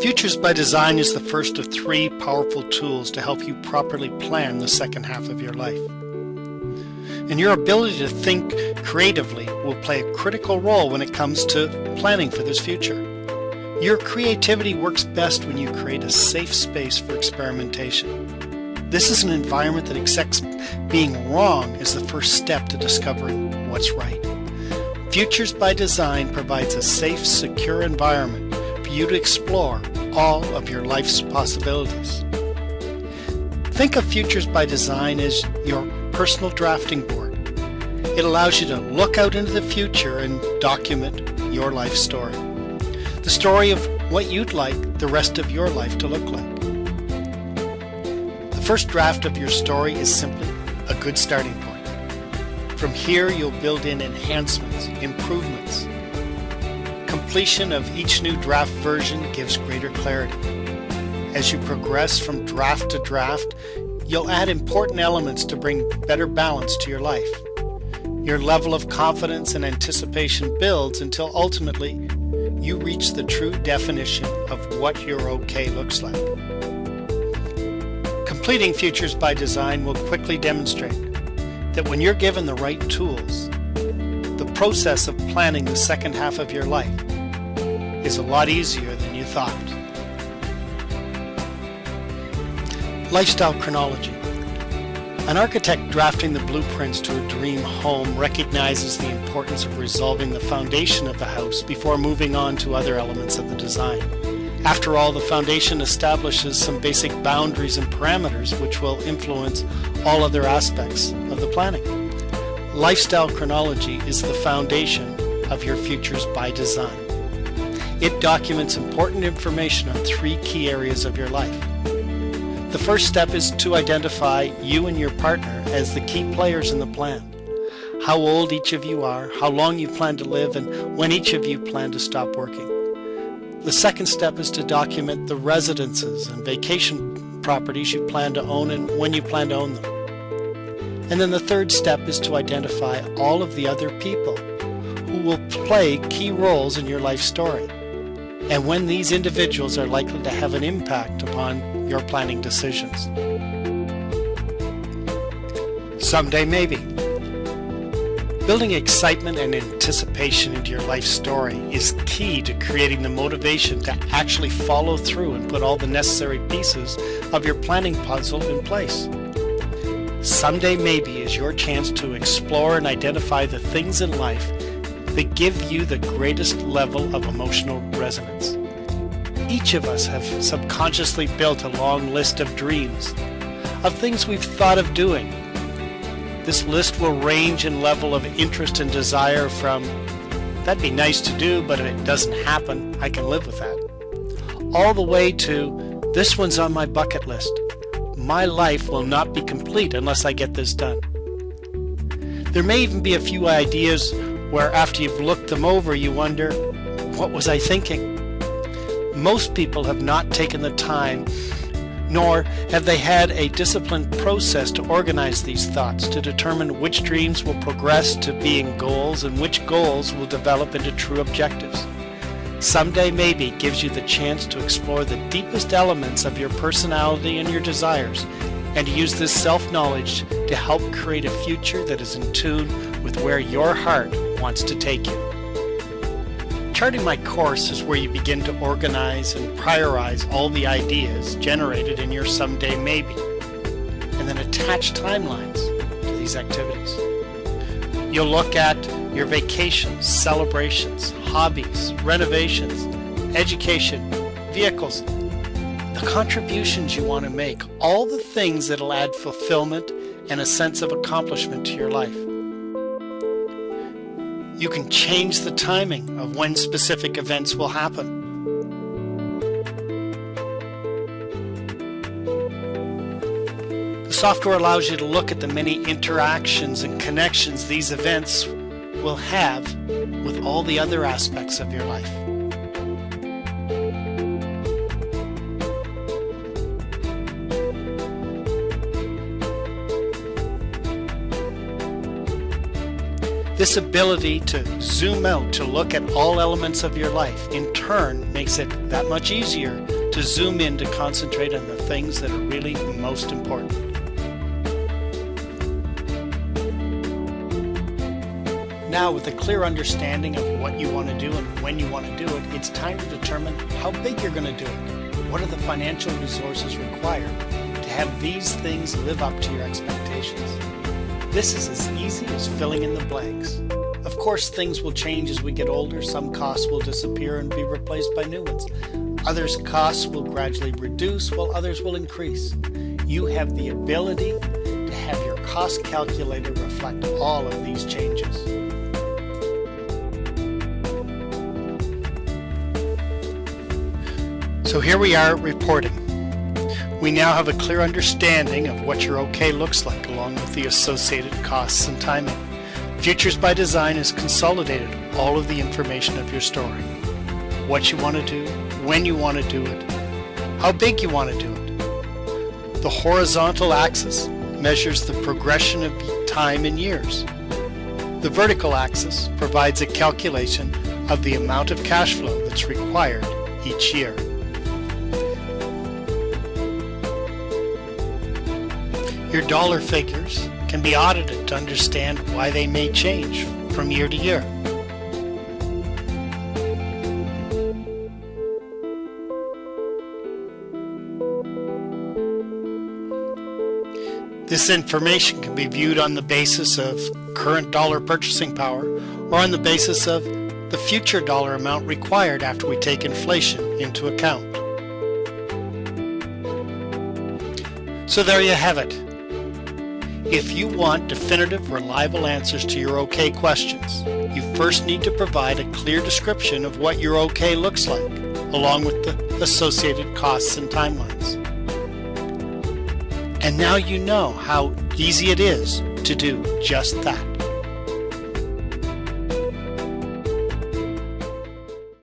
Futures by Design is the first of 3 powerful tools to help you properly plan the second half of your life. And your ability to think creatively will play a critical role when it comes to planning for this future. Your creativity works best when you create a safe space for experimentation. This is an environment that accepts being wrong as the first step to discovering what's right. Futures by Design provides a safe, secure environment for you to explore all of your life's possibilities. Think of Futures by Design as your personal drafting board. It allows you to look out into the future and document your life story. The story of what you'd like the rest of your life to look like. The first draft of your story is simply a good starting point. From here, you'll build in enhancements, improvements. Completion of each new draft version gives greater clarity. As you progress from draft to draft, you'll add important elements to bring better balance to your life. Your level of confidence and anticipation builds until ultimately you reach the true definition of what your okay looks like. Completing Futures by Design will quickly demonstrate that when you're given the right tools, the process of planning the second half of your life is a lot easier than you thought. Lifestyle chronology. An architect drafting the blueprints to a dream home recognizes the importance of resolving the foundation of the house before moving on to other elements of the design. After all, the foundation establishes some basic boundaries and parameters which will influence all other aspects of the planning. Lifestyle chronology is the foundation of your Futures by Design. It documents important information on 3 key areas of your life. The first step is to identify you and your partner as the key players in the plan. How old each of you are, how long you plan to live, and when each of you plan to stop working. The second step is to document the residences and vacation properties you plan to own and when you plan to own them. And then the third step is to identify all of the other people who will play key roles in your life story, and when these individuals are likely to have an impact upon your planning decisions. Someday maybe. Building excitement and anticipation into your life story is key to creating the motivation to actually follow through and put all the necessary pieces of your planning puzzle in place. Someday maybe is your chance to explore and identify the things in life that give you the greatest level of emotional resonance. Each of us have subconsciously built a long list of dreams, of things we've thought of doing. This list will range in level of interest and desire from, that'd be nice to do, but if it doesn't happen, I can live with that, all the way to, this one's on my bucket list. My life will not be complete unless I get this done. There may even be a few ideas where after you've looked them over, you wonder, what was I thinking? Most people have not taken the time, nor have they had a disciplined process to organize these thoughts, to determine which dreams will progress to being goals and which goals will develop into true objectives. Someday maybe gives you the chance to explore the deepest elements of your personality and your desires, and to use this self-knowledge to help create a future that is in tune with where your heart wants to take you. Charting my course is where you begin to organize and prioritize all the ideas generated in your someday maybe, and then attach timelines to these activities. You'll look at your vacations, celebrations, hobbies, renovations, education, vehicles, the contributions you want to make, all the things that'll add fulfillment and a sense of accomplishment to your life. You can change the timing of when specific events will happen. The software allows you to look at the many interactions and connections these events will have with all the other aspects of your life. This ability to zoom out to look at all elements of your life in turn makes it that much easier to zoom in to concentrate on the things that are really most important. Now, with a clear understanding of what you want to do and when you want to do it, it's time to determine how big you're going to do it. What are the financial resources required to have these things live up to your expectations? This is as easy as filling in the blanks. Of course, things will change as we get older. Some costs will disappear and be replaced by new ones. Others' costs will gradually reduce while others will increase. You have the ability to have your cost calculator reflect all of these changes. So here we are reporting. We now have a clear understanding of what your OK looks like, along with the associated costs and timing. Futures by Design has consolidated all of the information of your story. What you want to do, when you want to do it, how big you want to do it. The horizontal axis measures the progression of time in years. The vertical axis provides a calculation of the amount of cash flow that's required each year. Your dollar figures can be audited to understand why they may change from year to year. This information can be viewed on the basis of current dollar purchasing power or on the basis of the future dollar amount required after we take inflation into account. So there you have it. If you want definitive, reliable answers to your OK questions, you first need to provide a clear description of what your OK looks like, along with the associated costs and timelines. And now you know how easy it is to do just that.